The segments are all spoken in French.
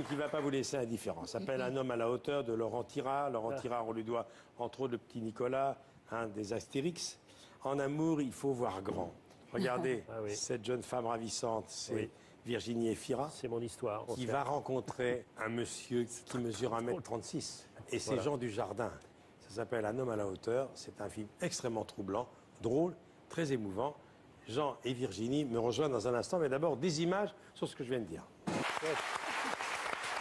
qui ne va pas vous laisser indifférent. Ça s'appelle Un homme à la hauteur de Laurent Tirard. Laurent Tirard, on lui doit entre autres le petit Nicolas, un des Astérix. En amour, il faut voir grand. Regardez, cette jeune femme ravissante, c'est Virginie Efira. C'est mon histoire. Qui va rencontrer un monsieur qui mesure 1m36. Et c'est Jean Dujardin. Ça s'appelle Un homme à la hauteur. C'est un film extrêmement troublant, drôle, très émouvant. Jean et Virginie me rejoignent dans un instant, mais d'abord des images sur ce que je viens de dire.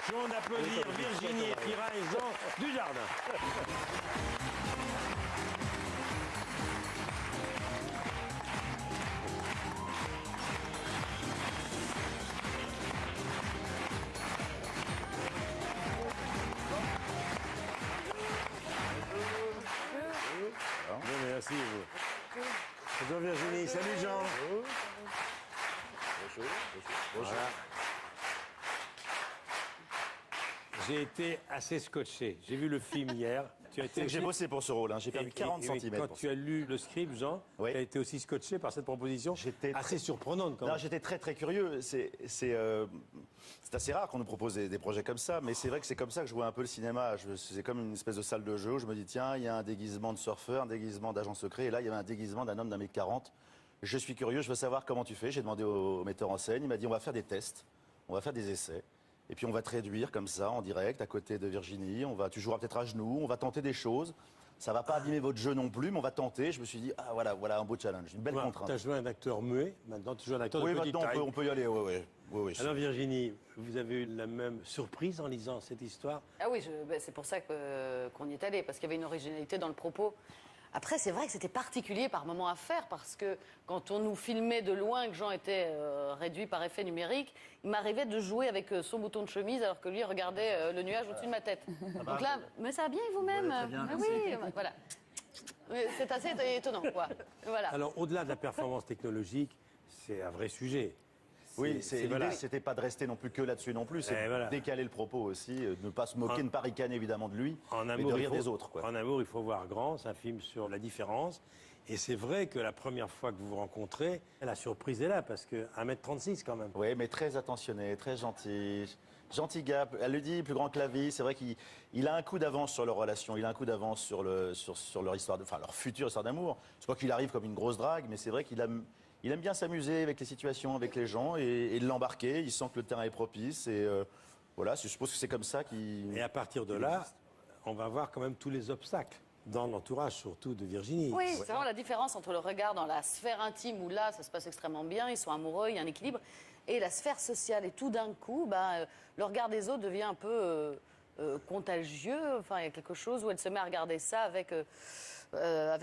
Je vais applaudir Virginie Efira et Jean Dujardin. Merci. Bonjour Virginie, salut Jean. Bonjour. Voilà. J'ai été assez scotché. J'ai vu le film hier. J'ai bossé pour ce rôle, hein. J'ai perdu 40 cm. Quand tu as lu le script, Jean, tu as été aussi scotché par cette proposition assez surprenante quand même. Non, j'étais très curieux. C'est assez rare qu'on nous propose des projets comme ça, mais c'est vrai que c'est comme ça que je vois un peu le cinéma. C'est comme une espèce de salle de jeu où je me dis, tiens, il y a un déguisement de surfeur, un déguisement d'agent secret, et là, il y avait un déguisement d'un homme d'1m40. Je suis curieux, je veux savoir comment tu fais. J'ai demandé au metteur en scène, il m'a dit, on va faire des tests, on va faire des essais. Et puis on va te réduire comme ça, en direct, à côté de Virginie. Tu joueras peut-être à genoux, on va tenter des choses. Ça va pas abîmer votre jeu non plus, mais on va tenter. Je me suis dit, ah voilà un beau challenge, une belle contrainte. Tu as joué un acteur muet, maintenant tu joues un acteur de petite taille. Oui, maintenant on peut y aller, oui. Alors Virginie, vous avez eu la même surprise en lisant cette histoire? Ah oui, c'est pour ça qu'on y est allé, parce qu'il y avait une originalité dans le propos. Après, c'est vrai que c'était particulier par moment à faire, parce que quand on nous filmait de loin, que Jean était réduit par effet numérique, il m'arrivait de jouer avec son bouton de chemise, alors que lui regardait le nuage au-dessus de ma tête. Donc là, mais ça va bien vous-même. Oui, voilà. C'est assez étonnant, quoi. Voilà. Alors, au-delà de la performance technologique, c'est un vrai sujet. Oui, l'idée, c'était pas de rester non plus que là-dessus non plus, c'est de décaler le propos aussi, ne pas se moquer, ne pas ricaner évidemment de lui, mais de rire des autres. En amour, il faut voir grand, c'est un film sur la différence. Et c'est vrai que la première fois que vous vous rencontrez, la surprise est là, parce que 1m36 quand même. Oui, mais très attentionné, très gentil. Gentil gars, elle le dit, plus grand que la vie. C'est vrai qu'il a un coup d'avance sur leur relation, il a un coup d'avance sur leur histoire, leur future histoire d'amour. C'est pas qu'il arrive comme une grosse drague, mais c'est vrai qu'il aime bien s'amuser avec les situations, avec les gens et l'embarquer. Il sent que le terrain est propice et voilà, je suppose que c'est comme ça qu'il... Et à partir de là, on va voir quand même tous les obstacles dans l'entourage, surtout de Virginie. Oui, c'est vraiment la différence entre le regard dans la sphère intime où là, ça se passe extrêmement bien, ils sont amoureux, il y a un équilibre, et la sphère sociale. Et tout d'un coup, le regard des autres devient un peu contagieux. Enfin, il y a quelque chose où elle se met à regarder ça avec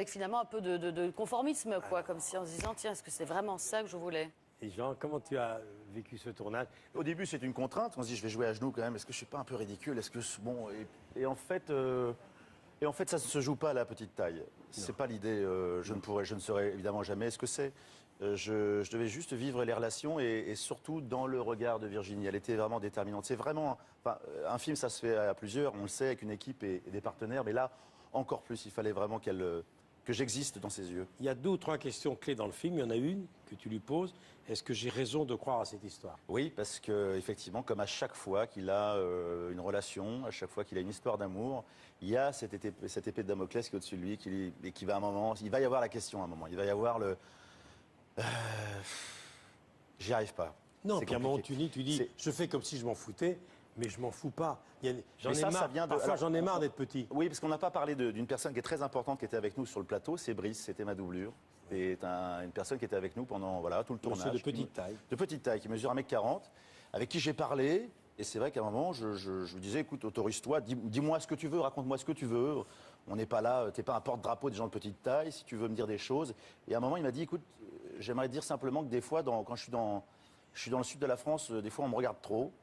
finalement un peu de conformisme, quoi, comme si en se disant, tiens, est-ce que c'est vraiment ça que je voulais? Et Jean, comment tu as vécu ce tournage? Au début, c'est une contrainte. On se dit, je vais jouer à genoux quand même. Est-ce que je suis pas un peu ridicule? Est-ce que bon et en fait, ça ne se joue pas à la petite taille. C'est pas l'idée. Je ne saurais évidemment jamais ce que c'est. Je devais juste vivre les relations et surtout dans le regard de Virginie. Elle était vraiment déterminante. C'est vraiment un film, ça se fait à plusieurs. On le sait, avec une équipe et des partenaires. Mais là, encore plus, il fallait vraiment que j'existe dans ses yeux. Il y a 2 ou 3 questions clés dans le film. Il y en a une que tu lui poses. Est-ce que j'ai raison de croire à cette histoire? Oui, parce que effectivement, comme à chaque fois qu'il a une relation, à chaque fois qu'il a une histoire d'amour, il y a cette épée de Damoclès qui est au-dessus de lui, et qui va à un moment. Il va y avoir la question à un moment. Il va y avoir le. J'y arrive pas. Non, puis à un moment tu dis, je fais comme si je m'en foutais. Mais je m'en fous pas. Parfois, j'en ai marre d'être petit. Oui, parce qu'on n'a pas parlé d'une personne qui est très importante qui était avec nous sur le plateau. C'est Brice, c'était ma doublure. C'est une personne qui était avec nous pendant tout le tournage. De petite taille. De petite taille, qui mesure 1m40, avec qui j'ai parlé. Et c'est vrai qu'à un moment, je lui disais, écoute, autorise-toi, dis-moi ce que tu veux, raconte-moi ce que tu veux. On n'est pas là, t'es pas un porte-drapeau des gens de petite taille, si tu veux me dire des choses. Et à un moment, il m'a dit, écoute, j'aimerais dire simplement que des fois, quand je suis dans le sud de la France, des fois, on me regarde trop.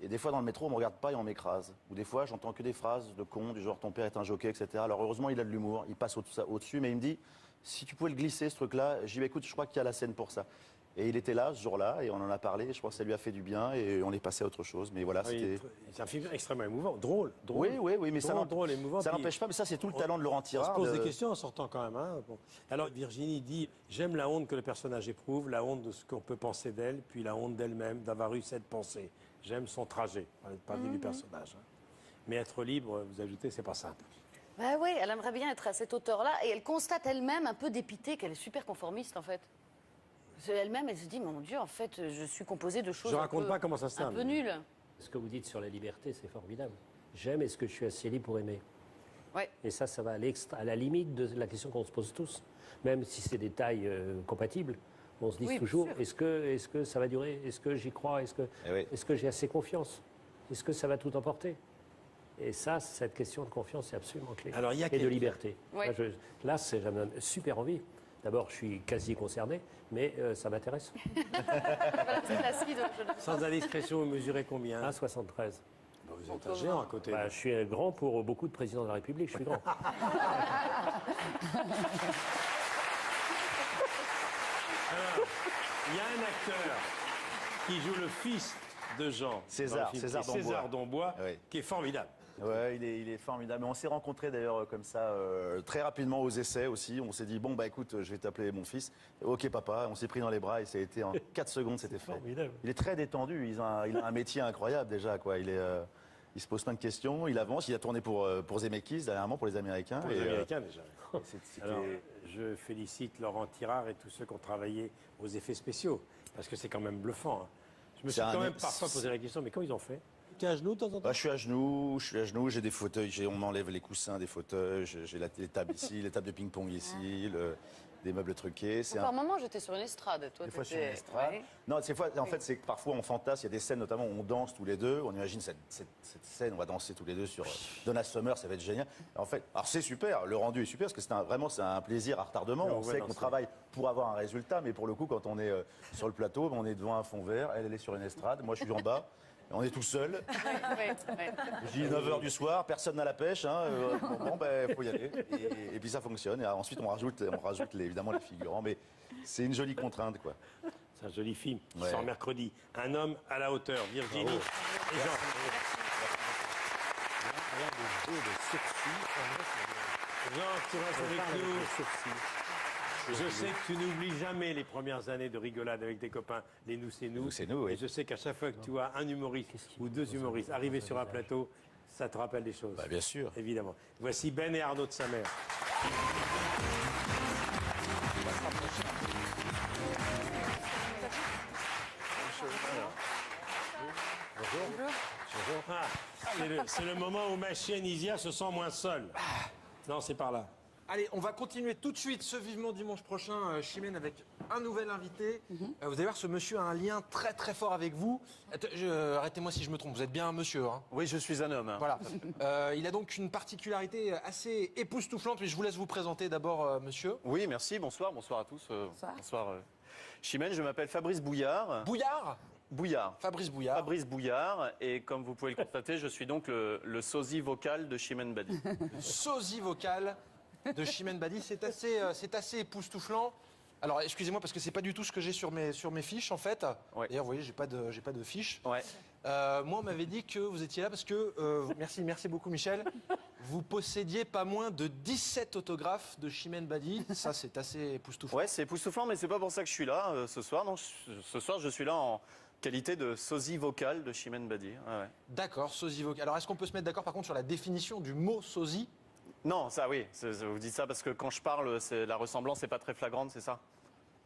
Et des fois, dans le métro, on me regarde pas et on m'écrase. Ou des fois, j'entends que des phrases de cons, du genre ton père est un jockey, etc. Alors heureusement, il a de l'humour, il passe au-dessus, mais il me dit, si tu pouvais le glisser, ce truc-là, j'y vais, écoute, je crois qu'il y a la scène pour ça. Et il était là, ce jour-là, et on en a parlé, et je crois que ça lui a fait du bien, et on est passé à autre chose. Mais voilà, c'était... C'est un film extrêmement émouvant, drôle. Oui, mais drôle, émouvant. Ça n'empêche pas, mais ça, c'est tout le talent de Laurent Tirard. On se pose des questions en sortant quand même. Hein. Bon. Alors, Virginie dit, j'aime la honte que le personnage éprouve, la honte de ce qu'on peut penser d'elle, puis la honte d'elle-même, d'avoir eu cette pensée. j'aime son trajet. On va parler du personnage. Hein. Mais être libre, vous ajoutez, c'est pas simple. Bah oui, elle aimerait bien être à cette hauteur-là et elle constate elle-même, un peu dépitée, qu'elle est super conformiste en fait. Elle-même, elle se dit, mon Dieu, en fait, je suis composée de choses Je raconte pas comment ça se un termine. peu nulles. Ce que vous dites sur la liberté, c'est formidable. J'aime, est-ce que je suis assez libre pour aimer? Ouais. Et ça va à la limite de la question qu'on se pose tous. Même si c'est des tailles compatibles, on se dit Oui, bien toujours, sûr. est-ce que ça va durer? Est-ce que j'y crois? Est-ce que j'ai assez confiance? Est-ce que ça va tout emporter? Et ça, cette question de confiance, c'est absolument clé. Alors, il y a et de quelqu'un- liberté. Oui. Là, ça me donne super envie. D'abord, je suis quasi concerné, mais ça m'intéresse. Voilà, c'est acide, Sans indiscrétion, vous mesurez combien 1,73. Bah, vous êtes un géant à côté. Bah, je suis grand pour beaucoup de présidents de la République, je suis grand. Il y a un acteur qui joue le fils de Jean. César, dans le film, César qui est César Dombois, Oui. qui est formidable. Ouais, il est formidable. Mais on s'est rencontrés d'ailleurs comme ça, très rapidement aux essais aussi. On s'est dit, bon, bah écoute, je vais t'appeler mon fils. Ok, papa. On s'est pris dans les bras et ça a été en 4 secondes, c'était fait. formidable. Il est très détendu. Il a un métier incroyable déjà, quoi. Il se pose plein de questions, il avance. Il a tourné pour Zemeckis dernièrement, pour les Américains. Pour les Et, Américains, déjà. c'était- Alors, je félicite Laurent Tirard et tous ceux qui ont travaillé aux effets spéciaux, parce que c'est quand même bluffant. Hein. Je me suis C'est quand un- même parfois posé la question, mais comment ils ont fait? Tu es à genoux de temps en temps? Bah, je suis à genoux, j'ai des fauteuils, on enlève les coussins des fauteuils, j'ai les tables ici, les tables de ping-pong ici, des meubles truqués. C'est Par moment, j'étais sur une estrade. Toi, Des fois sur t'étais- une estrade. Ouais. Non, en fait, c'est que parfois on fantasme. Il y a des scènes, notamment, où on danse tous les deux. On imagine cette scène, on va danser tous les deux sur Donna Summer, ça va être génial. En fait, alors c'est super, le rendu est super, parce que c'est un plaisir à retardement. Et on On voit sait dans qu'on ce- travaille pour avoir un résultat, mais pour le coup, quand on est sur le plateau, on est devant un fond vert, elle est sur une estrade, moi je suis en bas. On est tout seul. Ouais. Je dis 9h du soir, personne n'a la pêche. Hein, faut y aller. Et puis ça fonctionne. Et ensuite, on rajoute évidemment les figurants. Mais c'est une jolie contrainte, quoi. C'est un joli film qui Ouais. sort mercredi. Un homme à la hauteur, Virginie et Jean. Jean, tu restes avec nous. Je sais que tu n'oublies jamais les premières années de rigolade avec tes copains, les nous c'est nous. Nous, c'est nous, oui. Et je sais qu'à chaque fois que tu vois un humoriste ou deux humoristes arriver sur un plateau, ça te rappelle des choses. Bah, bien sûr. Évidemment. Voici Ben et Arnaud de sa mère. Ah, c'est le moment où ma chienne Isia se sent moins seule. Non, c'est par là. Allez, on va continuer tout de suite ce Vivement Dimanche prochain, Chimène, avec un nouvel invité. Vous allez voir, ce monsieur a un lien très très fort avec vous. Arrêtez-moi si je me trompe, vous êtes bien un monsieur. Hein. Oui, je suis un homme. Hein. Voilà. Il a donc une particularité assez époustouflante, mais je vous laisse vous présenter d'abord, monsieur. Oui, merci, bonsoir à tous. Bonsoir. Chimène, je m'appelle Fabrice Bouillard. Bouillard Bouillard. Fabrice Bouillard. Fabrice Bouillard, et comme vous pouvez le constater, je suis donc le sosie vocal de Chimène Badi. Sosie vocal de Chimène Badi. C'est assez époustouflant. Alors, excusez-moi, parce que c'est pas du tout ce que j'ai sur mes fiches, en fait. Ouais. D'ailleurs, vous voyez, j'ai pas de fiches. Ouais. Moi, on m'avait dit que vous étiez là parce que, merci beaucoup Michel, vous possédiez pas moins de 17 autographes de Chimène Badi. Ça, c'est assez époustouflant. Ouais, c'est époustouflant, mais c'est pas pour ça que je suis là ce soir. Non, ce soir, je suis là en qualité de sosie vocal de Chimène Badi. Ouais, ouais. D'accord, sosie vocal. Alors, est-ce qu'on peut se mettre d'accord, par contre, sur la définition du mot sosie? Non, ça oui, vous dites ça parce que quand je parle, la ressemblance n'est pas très flagrante, c'est ça?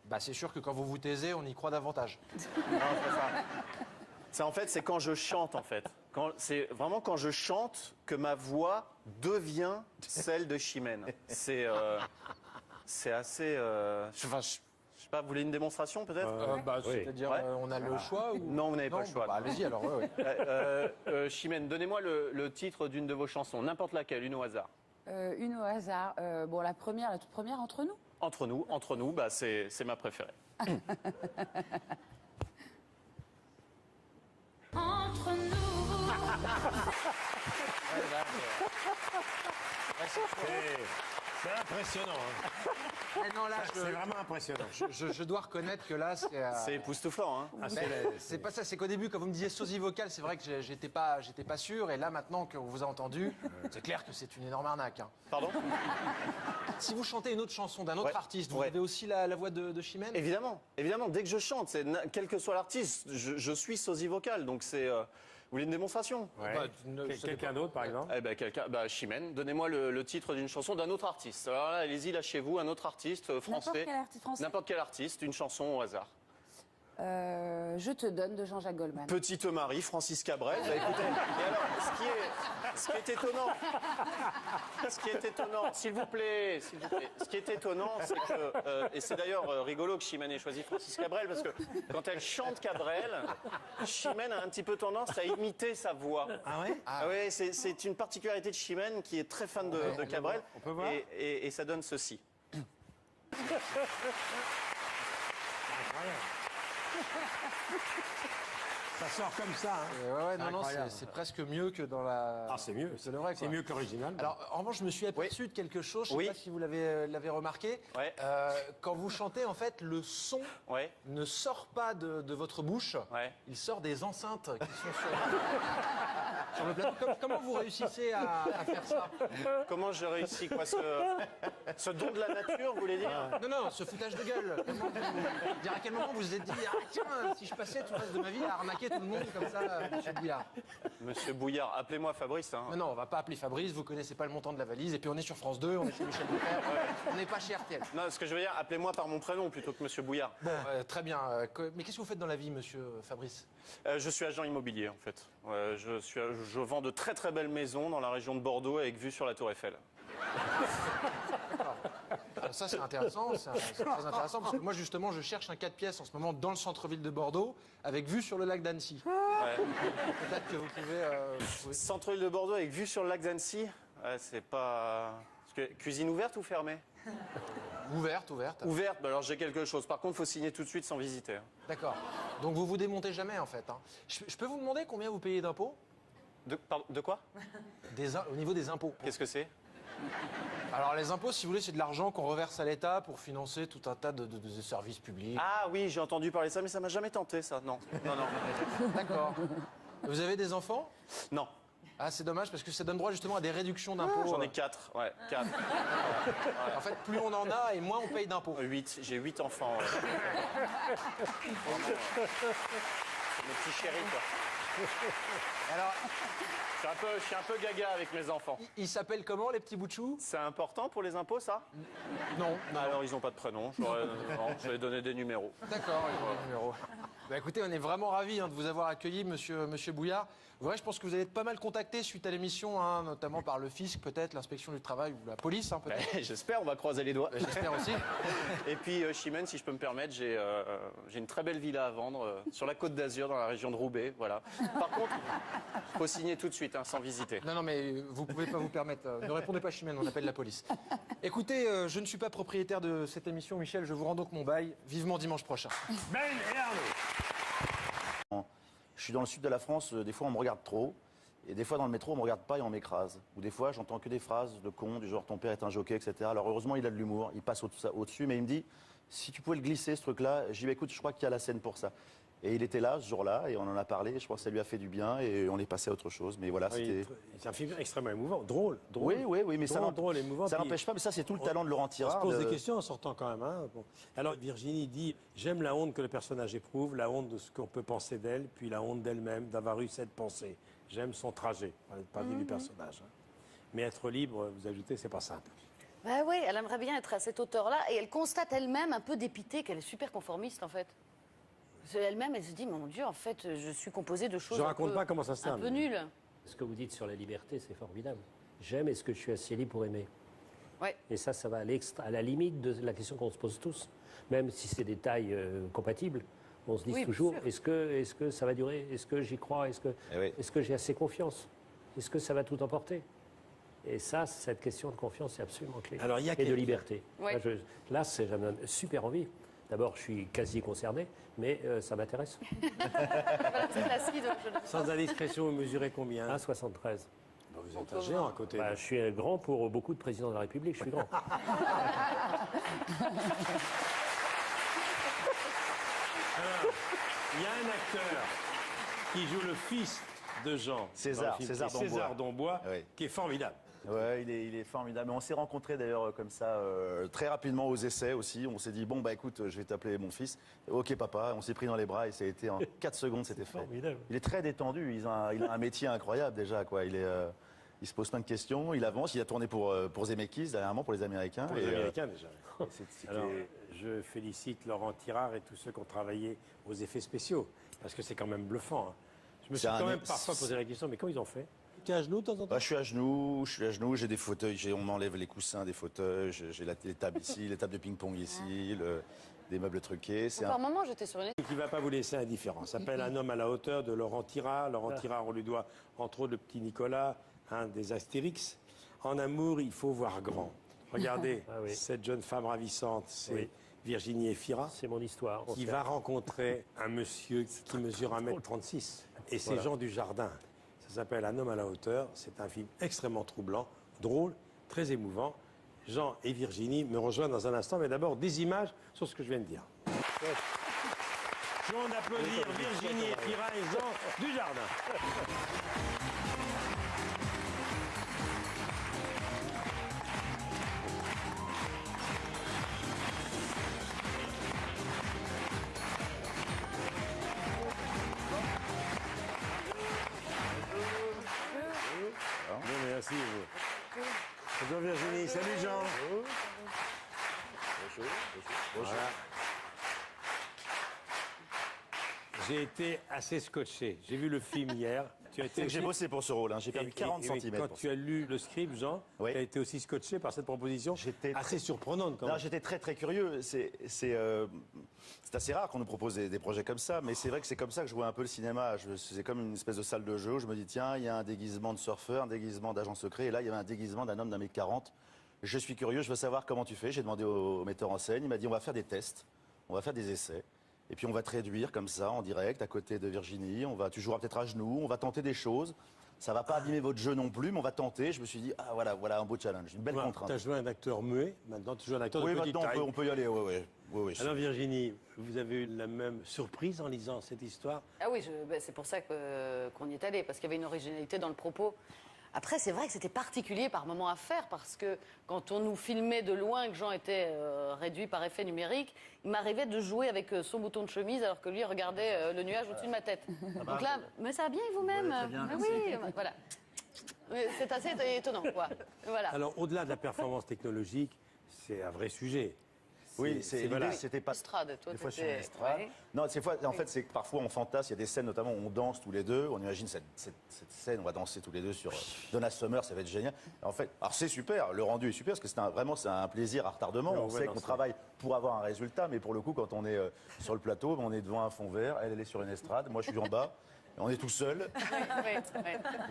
Bah, c'est sûr que quand vous vous taisez, on y croit davantage. Non, c'est pas ça. En fait, c'est quand je chante, en fait. C'est vraiment quand je chante que ma voix devient celle de Chimène. C'est assez... Enfin, je sais pas, vous voulez une démonstration, peut-être? C'est-à-dire, Ouais. on a le choix ou... Non, vous n'avez pas le choix. Bah, allez-y, alors, ouais. Chimène, donnez-moi le titre d'une de vos chansons, n'importe laquelle, une au hasard. Une au hasard. Bon, la toute première, Entre nous. Entre nous, bah, c'est ma préférée. Entre nous. C'est impressionnant. Hein. non, là, C'est vraiment impressionnant. je dois reconnaître que là, c'est... C'est époustouflant, hein. Ah, C'est pas ça, c'est qu'au début, quand vous me disiez sosie vocale, c'est vrai que j'étais pas sûr. Et là, maintenant qu'on vous a entendu, c'est clair que c'est une énorme arnaque. Hein. Pardon? Si vous chantez une autre chanson d'un autre Ouais. artiste, vous Ouais. avez aussi la voix de Chimène? Évidemment, évidemment. Dès que je chante, quel que soit l'artiste, je suis sosie vocale. Donc c'est... vous voulez une démonstration? Ouais. Bah, Quelqu'un d'autre, par exemple? Eh ben, Chimène, donnez-moi le titre d'une chanson d'un autre artiste. Alors là, allez-y, lâchez-vous, un autre artiste français. quel artiste français. N'importe quel artiste, une chanson au hasard. Je te donne de Jean-Jacques Goldman. Petite Marie, Francis Cabrel. Bah, écoutez, et alors, ce qui est étonnant, s'il vous plaît, ce qui est étonnant, c'est que, et c'est d'ailleurs rigolo que Chimène ait choisi Francis Cabrel, parce que quand elle chante Cabrel, Chimène a un petit peu tendance à imiter sa voix. Ah ouais? Ah ouais, c'est une particularité de Chimène qui est très fan de Cabrel. On peut voir? Et ça donne ceci. Ça sort comme ça. Hein. Ouais, non, Incroyable. c'est presque mieux que dans la... Ah, c'est mieux. C'est le vrai, C'est quoi. mieux que l'original. Alors, en revanche, je me suis aperçu de quelque chose, je ne sais Oui. pas si vous l'avez remarqué. Ouais. Quand vous chantez, en fait, le son Ouais, ne sort pas de votre bouche, ouais. il sort des enceintes qui sont sur le plateau. Comment vous réussissez à faire ça? Comment j'ai réussi quoi ce don de la nature, vous voulez dire? Non, ce foutage de gueule. À quel moment vous vous êtes dit, ah tiens, si je passais tout le reste de ma vie à arnaquer tout le monde comme ça, monsieur Bouillard? Monsieur Bouillard, appelez-moi Fabrice. Hein. Non, on va pas appeler Fabrice, vous connaissez pas le montant de la valise, et puis on est sur France 2, on est chez Michel Drucker, on n'est pas chez RTL. Non, ce que je veux dire, appelez-moi par mon prénom plutôt que Monsieur Bouillard. Bon, très bien. Mais qu'est-ce que vous faites dans la vie, monsieur Fabrice? Je suis agent immobilier en fait. Je vends de très très belles maisons dans la région de Bordeaux avec vue sur la Tour Eiffel. Ça, c'est intéressant, c'est très intéressant, parce que moi, justement, je cherche un 4 pièces en ce moment dans le centre-ville de Bordeaux, avec vue sur le lac d'Annecy. Ouais. Peut-être que vous pouvez... Centre-ville de Bordeaux avec vue sur le lac d'Annecy. C'est pas. Parce que, cuisine ouverte ou fermée? Ouverte. Ouverte, bah alors j'ai quelque chose. Par contre, il faut signer tout de suite sans visiter. D'accord. Donc vous vous démontez jamais, en fait. Hein. Je peux vous demander combien vous payez d'impôts? De quoi? Au niveau des impôts. Qu'est-ce que c'est? Alors les impôts, si vous voulez, c'est de l'argent qu'on reverse à l'État pour financer tout un tas de services publics. Ah oui, j'ai entendu parler de ça, mais ça m'a jamais tenté, ça. Non. D'accord. Vous avez des enfants? Non. Ah, c'est dommage, parce que ça donne droit justement à des réductions d'impôts. J'en ai 4. Ouais, 4. En fait, plus on en a et moins on paye d'impôts. 8. J'ai 8 enfants. Ouais. Mes petits chéris, quoi. Alors, Je suis un peu gaga avec mes enfants. ils s'appellent comment, les petits bouts de chou? C'est important pour les impôts, ça? Non. Alors, ils n'ont pas de prénom. Je vais donner des numéros. D'accord, ils ont les numéros. Bah, écoutez, on est vraiment ravis de vous avoir accueilli, monsieur Bouillard. Ouais, je pense que vous allez être pas mal contacté suite à l'émission, hein, notamment par le fisc, peut-être, l'inspection du travail ou la police, hein, peut-être. J'espère, on va croiser les doigts. J'espère aussi. Et puis, Chimène, si je peux me permettre, j'ai une très belle villa à vendre sur la Côte d'Azur, dans la région de Roubaix. Voilà. Par contre, il faut signer tout de suite, hein, sans visiter. Non, mais vous pouvez pas vous permettre. Ne répondez pas, Chimène, on appelle la police. Écoutez, je ne suis pas propriétaire de cette émission, Michel. Je vous rends donc mon bail. Vivement dimanche prochain. Ben et Arnaud. Je suis dans le sud de la France, des fois on me regarde trop, et des fois dans le métro on me regarde pas et on m'écrase. Ou des fois j'entends que des phrases de cons, du genre ton père est un jockey, etc. Alors heureusement il a de l'humour, il passe au-dessus, mais il me dit, si tu pouvais le glisser ce truc-là, j'y vais, écoute, je crois qu'il y a la scène pour ça. Et il était là ce jour-là, et on en a parlé, et je crois que ça lui a fait du bien, et on est passé à autre chose. Mais voilà, c'était... C'est un film extrêmement émouvant, drôle. Oui, mais ça drôle, émouvant. ça n'empêche pas, mais ça c'est tout le talent de Laurent On se Tirard. pose des questions en sortant quand même. Hein. Bon. Alors Virginie dit, j'aime la honte que le personnage éprouve, la honte de ce qu'on peut penser d'elle, puis la honte d'elle-même d'avoir eu cette pensée. J'aime son trajet, pas dit du personnage. Hein. Mais être libre, vous ajoutez, c'est pas simple. Bah oui, elle aimerait bien être à cette hauteur-là, et elle constate elle-même, un peu dépitée, qu'elle est super conformiste, en fait. Elle-même, elle se dit, mon Dieu, en fait, je suis composée de choses Je raconte pas comment ça se un termine. peu nulles. Ce que vous dites sur la liberté, c'est formidable. J'aime, est-ce que je suis assez libre pour aimer? Ouais. Et ça va à la limite de la question qu'on se pose tous. Même si c'est des tailles compatibles, on se dit Oui, bien toujours, sûr. est-ce que ça va durer? Est-ce que j'y crois? Est-ce que j'ai assez confiance? Est-ce que ça va tout emporter? Et ça, cette question de confiance, c'est absolument clé. Alors, il y a et de quelqu'un- liberté. Ouais. Là, ça me donne super envie. D'abord, je suis quasi concerné, mais ça m'intéresse. Voilà, c'est placide, je le- Sans indiscrétion, vous mesurez combien? 1,73. Vous êtes un géant à côté. Je suis grand pour beaucoup de présidents de la République, je suis grand. Alors, il y a un acteur qui joue le fils de Jean. César Dombois. César Dombois, Oui. qui est formidable. Ouais, il est formidable. Mais on s'est rencontrés d'ailleurs comme ça, très rapidement aux essais aussi. On s'est dit, bon, bah écoute, je vais t'appeler mon fils. Ok, papa. On s'est pris dans les bras et ça a été en 4 secondes, c'était fait. Formidable. Il est très détendu. Il a un métier incroyable déjà, quoi. Il se pose plein de questions, il avance. Il a tourné pour Zemeckis, dernièrement, pour les Américains. Pour les Américains, déjà. C'était- Alors, je félicite Laurent Tirard et tous ceux qui ont travaillé aux effets spéciaux, parce que c'est quand même bluffant. Hein. Je me suis C'est quand un- même parfois posé la question, mais comment ils ont fait? Tu es à genoux de temps en temps? Bah, je suis à genoux, j'ai des fauteuils, on m'enlève les coussins des fauteuils, j'ai les tables ici, les tables de ping-pong ici, des meubles truqués. C'est Par moment, j'étais sur une Qui ne va pas vous laisser indifférent. Ça s'appelle Un homme à la hauteur de Laurent Tirard. Laurent Tirard, on lui doit entre autres le petit Nicolas, un des Astérix. En amour, il faut voir grand. Regardez, Ah oui. cette jeune femme ravissante, c'est Oui. Virginie Efira, C'est mon histoire. qui va rencontrer un monsieur qui mesure 1m36. Et c'est Jean Dujardin. Ça s'appelle Un homme à la hauteur. C'est un film extrêmement troublant, drôle, très émouvant. Jean et Virginie me rejoignent dans un instant, mais d'abord des images sur ce que je viens de dire. Je vais applaudir Virginie Efira et Jean Dujardin. Bien, merci vous. Bonjour Virginie, salut Jean. Voilà. J'ai été assez scotché. J'ai vu le film hier. Tu as été J'ai aussi- bossé pour ce rôle, hein. J'ai perdu 40 et cm. Quand tu as lu le script, Jean, Oui. tu as été aussi scotché par cette proposition J'étais assez surprenante quand Non, même. j'étais très très curieux. C'est assez rare qu'on nous propose des projets comme ça, mais c'est vrai que c'est comme ça que je vois un peu le cinéma. C'est comme une espèce de salle de jeu où je me dis, tiens, il y a un déguisement de surfeur, un déguisement d'agent secret, et là, il y avait un déguisement d'un homme d'un mètre 40. Je suis curieux, je veux savoir comment tu fais. J'ai demandé au metteur en scène, il m'a dit, on va faire des tests, on va faire des essais, et puis on va te réduire comme ça, en direct, à côté de Virginie. Tu joueras peut-être à genoux, on va tenter des choses. Ça va pas abîmer votre jeu non plus, mais on va tenter. Je me suis dit, ah voilà un beau challenge, une belle contrainte. Tu as joué un acteur muet, maintenant tu joues un acteur Oui, de petite maintenant taille. on peut y aller, oui. Alors Virginie, vous avez eu la même surprise en lisant cette histoire? Ah oui, c'est pour ça qu'on y est allé, parce qu'il y avait une originalité dans le propos. Après, c'est vrai que c'était particulier par moment à faire, parce que quand on nous filmait de loin, que Jean était réduit par effet numérique, il m'arrivait de jouer avec son bouton de chemise, alors que lui regardait le nuage au-dessus de ma tête. Donc là, mais ça va bien et vous-même? Ouais, très bien, Ah merci. oui, voilà. C'est assez étonnant, quoi. Voilà. Alors au-delà de la performance technologique, c'est un vrai sujet. Oui, c'est voilà. l'idée, c'était pas. Estrade, toi, Des fois sur t'étais- une estrade. ouais. Non, c'est c'est que parfois on fantasme. Il y a des scènes, notamment, où on danse tous les deux. On imagine cette scène, on va danser tous les deux sur Donna Summer, ça va être génial. En fait, alors c'est super, le rendu est super parce que c'est un plaisir à retardement. Oui, On ouais, sait non, qu'on c'est- travaille pour avoir un résultat, mais pour le coup, quand on est sur le plateau, on est devant un fond vert. Elle est sur une estrade, moi je suis en bas. Et on est tout seul. Ouais.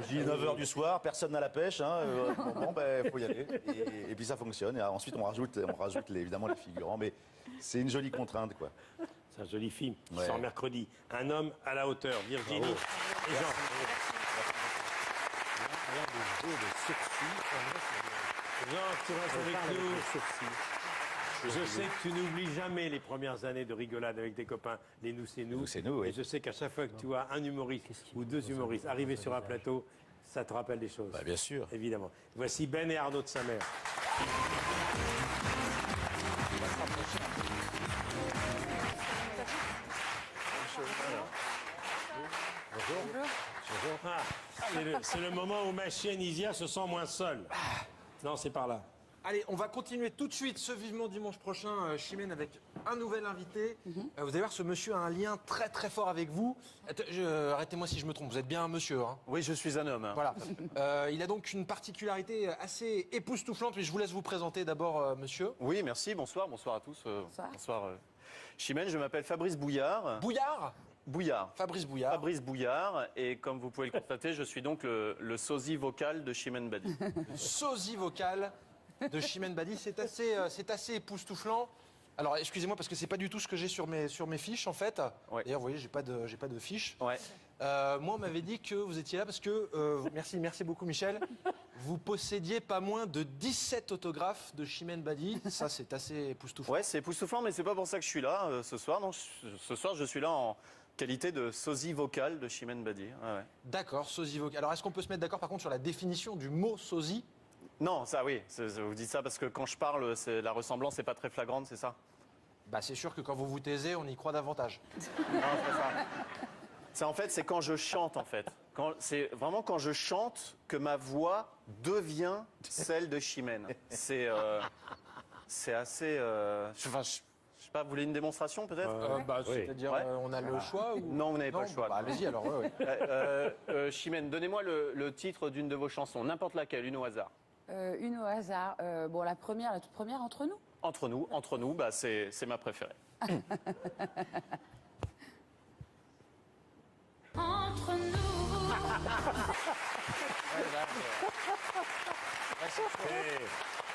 Je dis 9h du soir, personne n'a la pêche. Faut y aller. Et puis ça fonctionne. Et ensuite, on rajoute évidemment les figurants. Mais c'est une jolie contrainte, quoi. C'est un joli film qui Ouais. sort mercredi. Un homme à la hauteur, Virginie et Jean. Jean, tu restes avec nous. Je sais que tu n'oublies jamais les premières années de rigolade avec tes copains, les nous c'est nous. Nous, c'est nous, oui. Et je sais qu'à chaque fois que tu vois un humoriste ou deux humoristes arriver sur un plateau, ça te rappelle des choses. Bah, bien sûr. Évidemment. Voici Ben et Arnaud de sa mère. Bonjour. Ah, c'est le moment où ma chienne Isia se sent moins seule. Non, c'est par là. Allez, on va continuer tout de suite ce vivement dimanche prochain, Chimène, avec un nouvel invité. Vous allez voir, ce monsieur a un lien très très fort avec vous. Arrêtez-moi si je me trompe, vous êtes bien un monsieur, hein? Oui, je suis un homme. Voilà. Il a donc une particularité assez époustouflante, mais je vous laisse vous présenter d'abord, monsieur. Oui, merci. Bonsoir à tous. Bonsoir. Chimène, je m'appelle Fabrice Bouillard. Bouillard Bouillard. Fabrice Bouillard. Fabrice Bouillard. Et comme vous pouvez le constater, je suis donc le sosie vocal de Chimène Badi. Sosie vocal de Chimène Badi. C'est assez époustouflant. Alors, excusez-moi, parce que c'est pas du tout ce que j'ai sur mes fiches, en fait. Ouais. D'ailleurs, vous voyez, j'ai pas de fiches. Ouais. Moi, on m'avait dit que vous étiez là parce que, merci beaucoup Michel, vous possédiez pas moins de 17 autographes de Chimène Badi. Ça, c'est assez époustouflant. Ouais, c'est époustouflant, mais c'est pas pour ça que je suis là ce soir. Non, ce soir, je suis là en qualité de sosie vocale de Chimène Badi. Ouais. D'accord, sosie vocale. Alors, est-ce qu'on peut se mettre d'accord par contre sur la définition du mot sosie? Non, ça oui, vous dites ça parce que quand je parle, la ressemblance n'est pas très flagrante, c'est ça? Bah, c'est sûr que quand vous vous taisez, on y croit davantage. Non, c'est pas ça. C'est quand je chante, en fait. C'est vraiment quand je chante que ma voix devient celle de Chimène. C'est assez... je sais pas, vous voulez une démonstration, peut-être? Oui. C'est-à-dire, Ouais. on a le choix ou... Non, vous n'avez pas le choix. Bah, allez-y alors, ouais. Chimène, donnez-moi le titre d'une de vos chansons, n'importe laquelle, une au hasard. Une au hasard. Bon, la toute première entre nous. Entre nous, bah, c'est ma préférée. Entre nous.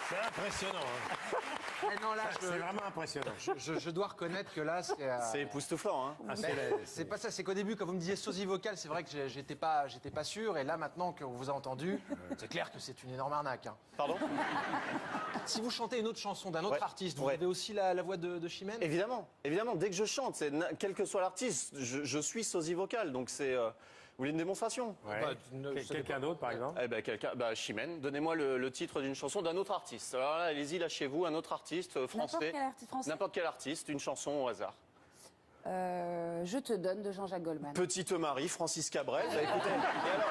C'est impressionnant. Hein. Non, là, C'est vraiment impressionnant. je dois reconnaître que là, c'est... C'est époustouflant, hein? Ah, C'est pas ça, c'est qu'au début, quand vous me disiez sosie vocale, c'est vrai que j'étais pas sûr. Et là, maintenant qu'on vous a entendu, c'est clair que c'est une énorme arnaque. Hein. Pardon? Si vous chantez une autre chanson d'un autre Ouais. artiste, vous Ouais. avez aussi la voix de Chimène? Évidemment, dès que je chante, quel que soit l'artiste, je suis sosie vocale, donc c'est... vous voulez une démonstration? Ouais. Bah, Quelqu'un d'autre, par exemple? Eh ben, Chimène, donnez-moi le titre d'une chanson d'un autre artiste. Alors là, allez-y, lâchez-vous, un autre artiste français. N'importe quel artiste français. N'importe quel artiste, une chanson au hasard. Je te donne de Jean-Jacques Goldman. Petite Marie, Francis Cabrel. Bah, écoutez, et alors,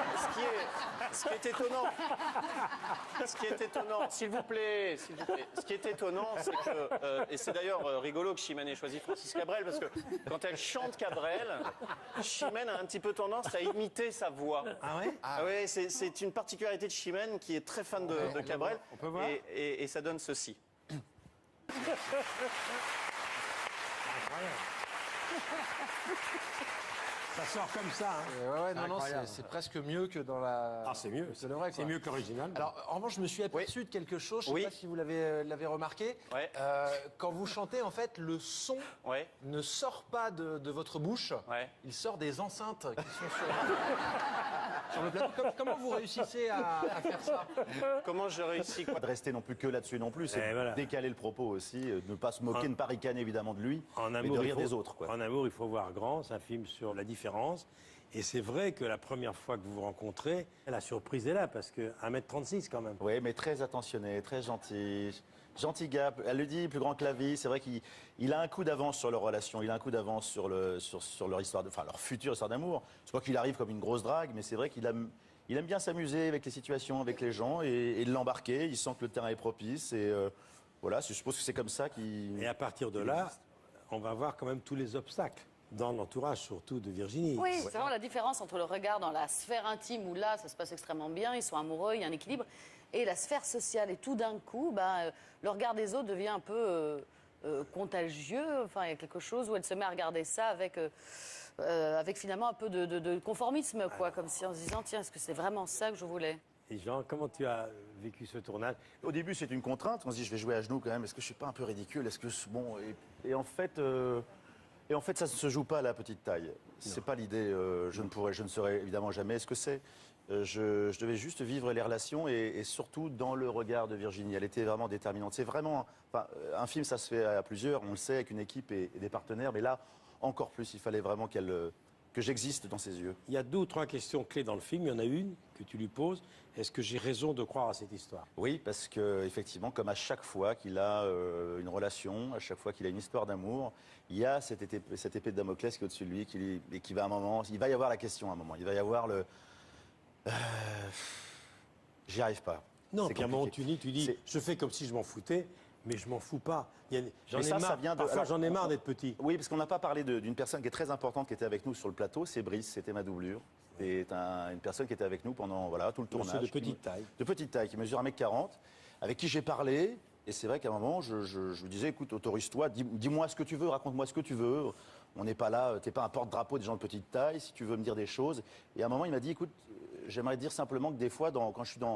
ce qui est étonnant, s'il vous plaît, ce qui est étonnant, c'est que, et c'est d'ailleurs rigolo que Chimène ait choisi Francis Cabrel, parce que quand elle chante Cabrel, Chimène a un petit peu tendance à imiter sa voix. Ah ouais? Ah ouais, c'est une particularité de Chimène qui est très fan de Cabrel. On peut voir? Et ça donne ceci. Incroyable. Ça sort comme ça. Hein. Ouais, non, Incroyable. c'est presque mieux que dans la... Ah, c'est mieux. C'est le vrai, C'est quoi. mieux que l'original. Alors, en revanche, je me suis aperçu de quelque chose, je ne sais Oui. pas si vous l'avez remarqué. Ouais. Quand vous chantez, en fait, le son Ouais, ne sort pas de votre bouche, ouais. il sort des enceintes qui sont sur le plateau. Comment vous réussissez à faire ça? Comment je réussis quoi? Pas de rester non plus que là-dessus non plus, c'est Et voilà. décaler le propos aussi, ne pas se moquer, En- ne pas ricaner évidemment de lui, En mais amour, de il rire faut- des autres. Quoi. En amour, il faut voir grand. C'est un film sur la différence. Et c'est vrai que la première fois que vous vous rencontrez, la surprise est là, parce que 1m36 quand même. Oui, mais très attentionné, très gentil. Gentil gars, elle le dit, plus grand que la vie. C'est vrai qu'il a un coup d'avance sur leur relation, il a un coup d'avance sur leur histoire, enfin leur future histoire d'amour. Je crois qu'il arrive comme une grosse drague, mais c'est vrai qu'il aime bien s'amuser avec les situations, avec les gens et de l'embarquer. Il sent que le terrain est propice et voilà, je suppose que c'est comme ça qu'il... Et à partir de là, on va voir quand même tous les obstacles dans l'entourage, surtout de Virginie. Oui, c'est vraiment la différence entre le regard dans la sphère intime où là, ça se passe extrêmement bien, ils sont amoureux, il y a un équilibre, et la sphère sociale. Et tout d'un coup, le regard des autres devient un peu contagieux. Enfin, il y a quelque chose où elle se met à regarder ça avec finalement un peu de conformisme, quoi, comme si en se disant, tiens, est-ce que c'est vraiment ça que je voulais? Et Jean, comment tu as vécu ce tournage? Au début, c'est une contrainte. On se dit, je vais jouer à genoux quand même. Est-ce que je suis pas un peu ridicule? Est-ce que bon et en fait, ça ne se joue pas à la petite taille. C'est pas l'idée. Je ne saurais évidemment jamais ce que c'est. Je devais juste vivre les relations et surtout dans le regard de Virginie. Elle était vraiment déterminante. C'est vraiment, enfin, un film, ça se fait à plusieurs. On le sait, avec une équipe et des partenaires. Mais là, encore plus, il fallait vraiment que j'existe dans ses yeux. Il y a 2 ou 3 questions clés dans le film. Il y en a une que tu lui poses. Est-ce que j'ai raison de croire à cette histoire? Oui, parce que effectivement, comme à chaque fois qu'il a une relation, à chaque fois qu'il a une histoire d'amour, il y a cette épée de Damoclès qui est au-dessus de lui, qui va à un moment, il va y avoir la question à un moment, il va y avoir le... J'y arrive pas. Non, C'est puis à un moment, compliqué. tu dis, je fais comme si je m'en foutais, mais je m'en fous pas. J'en ai ça marre. vient de- Parfois, alors, j'en ai marre d'être petit. Oui, parce qu'on n'a pas parlé d'une personne qui est très importante qui était avec nous sur le plateau, c'est Brice, c'était ma doublure. C'est une personne qui était avec nous pendant tout le tournage. Monsieur de petite taille. De petite taille, qui mesure 1m40, avec qui j'ai parlé. Et c'est vrai qu'à un moment, je lui disais, écoute, autorise-toi, dis-moi ce que tu veux, raconte-moi ce que tu veux. On n'est pas là, t'es pas un porte-drapeau des gens de petite taille, si tu veux me dire des choses. Et à un moment, il m'a dit, écoute, j'aimerais dire simplement que des fois, quand je suis dans